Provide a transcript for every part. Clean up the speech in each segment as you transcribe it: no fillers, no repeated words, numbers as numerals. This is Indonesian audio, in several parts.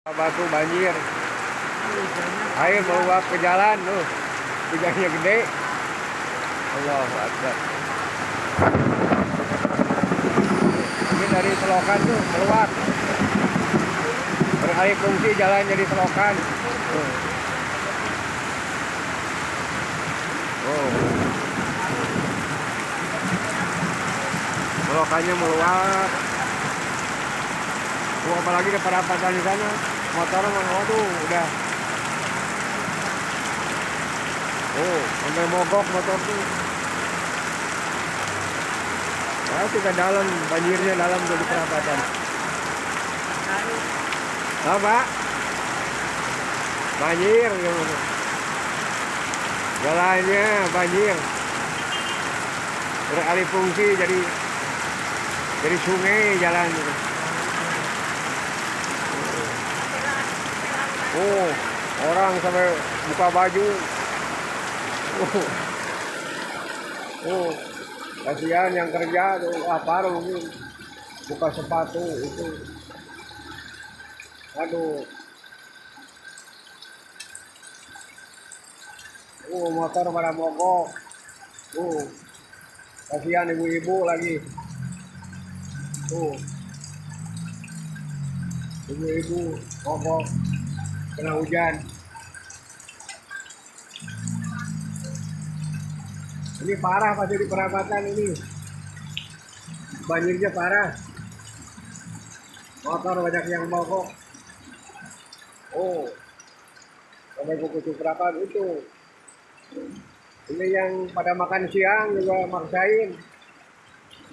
Batu banjir, air meluap ke jalan tuh, tiganya gede. Allahu Akbar. Ini dari selokan tuh meluap, beralih fungsi jalan jadi selokan. Tuh. Oh, selokannya meluap. Oh, apalagi ada perapatan di sana, motor mana, waduh, udah. Oh, sampai mogok motor tuh. Nah, juga dalam, banjirnya dalam tuh di perapatan. Apa? Banjir, jalannya banjir, beralih fungsi jadi sungai jalan. Oh, orang sampai buka baju. Oh, kasihan yang kerja tuh lapar mungkin buka sepatu itu. Aduh. Motor pada mogok. Kasihan ibu-ibu lagi. Ibu-ibu mogok kena hujan. Ini parah pasti di perapatan ini. Banjirnya parah. Motor banyak yang mogok. Sampai kuku perapatan itu. Ini yang pada makan siang juga maksain.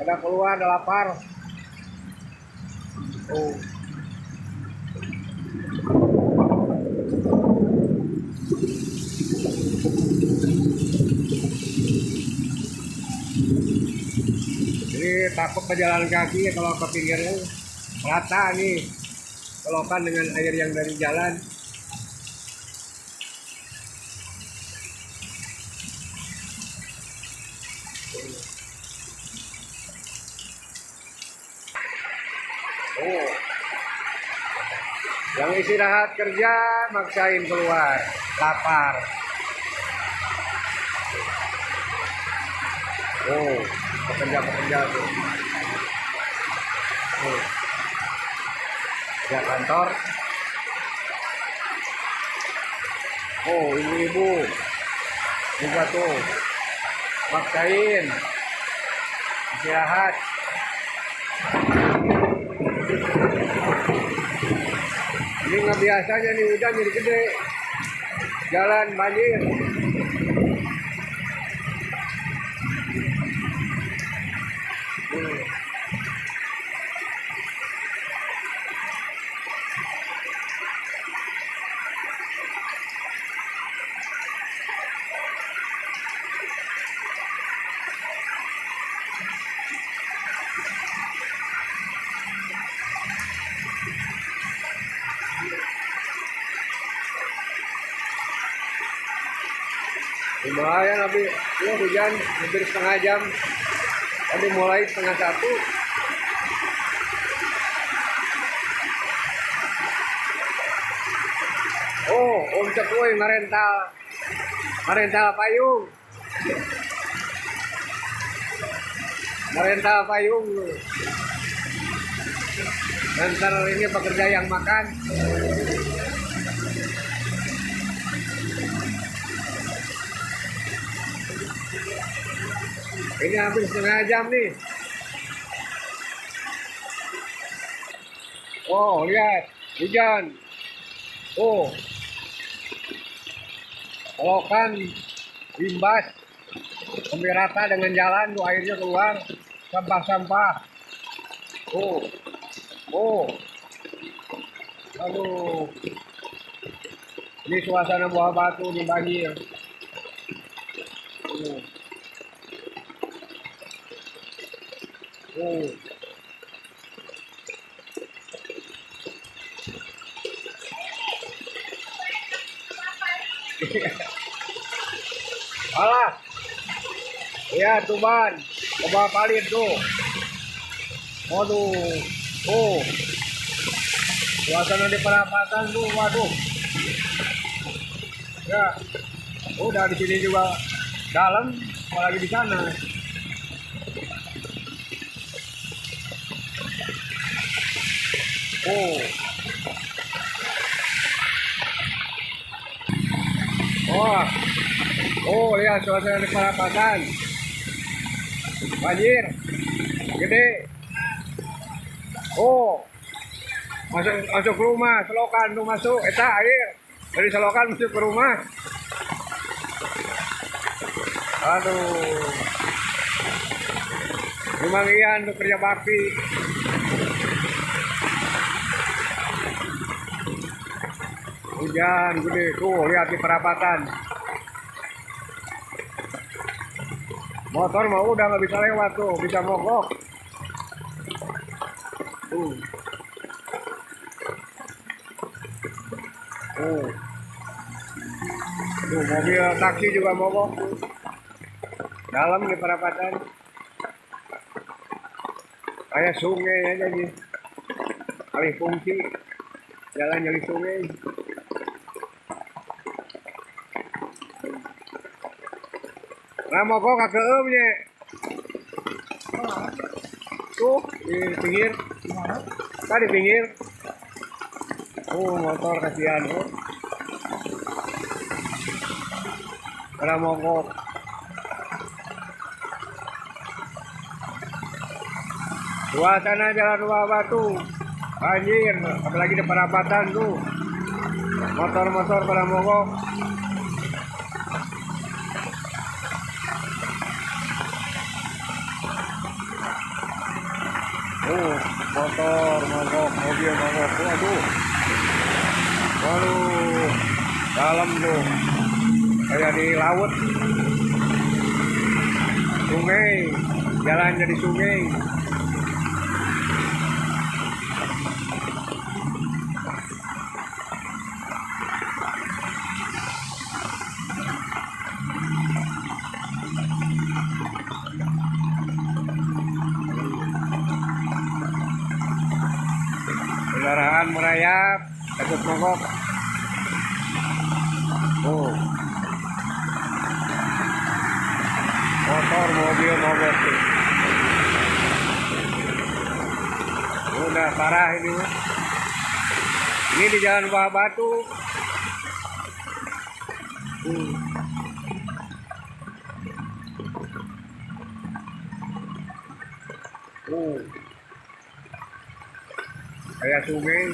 Pada keluar ada lapar. Ini takut pejalan kaki kalau ke pinggirnya rata nih, selokan dengan air yang dari jalan. Yang istirahat kerja maksain keluar, lapar. Pekerja-pekerja tuh. Ya kantor. Ibu-ibu juga tuh maksain istirahat. Ini nggak biasanya nih hujan jadi gede, jalan banjir. Lumayan tapi ya hujan hampir setengah jam. Tadi mulai 12:30. Om Cek woi ngarental payung. Ngarental payung. Ntar ini pekerja yang makan. Ini hampir setengah jam nih. Lihat hujan. Selokan limbas sampai rata dengan jalan tuh, airnya keluar, sampah-sampah. Aduh. Ini suasana Buah Batu di banjir. Alah, ya Tuban, coba palit tuh. Waduh, Suasana di perapatan tuh, waduh. Ya, udah di sini juga dalam, apalagi di sana. Oh, oh, oh, lihat suasana di perapatan. Banjir, gede. Oh, masuk masuk rumah, selokan tuh masuk. Eta air dari selokan masuk ke rumah. Aduh, lumayan tuh kerja bakti. Hujan gede tuh, lihat di perapatan. Motor mau udah nggak bisa lewat tuh, bisa mogok. Tuh. Oh. Tuh, mobil taksi juga mogok tuh. Dalam di perapatan. Kayak sungai aja nih. Alih fungsi. Jalan jadi sungai. Nah, mogok kakeumnya. Tuh, di pinggir. Tadi pinggir. Oh, motor kasihan. Oh. Pada mogok. Suasana jalan Bawah Batu. Banjir, apalagi di perapatan tuh. Motor-motor pada mogok. Motor mogok, mobil mogok. Waduh. Waduh. Dalam tuh. Kayak di laut. Sungai. Jalan jadi sungai. Kendaraan merayap, takut mogok. Oh, motor mobil mogok tuh. Udah parah ini. Ini di Jalan Bawah Batu. Kayak sungai.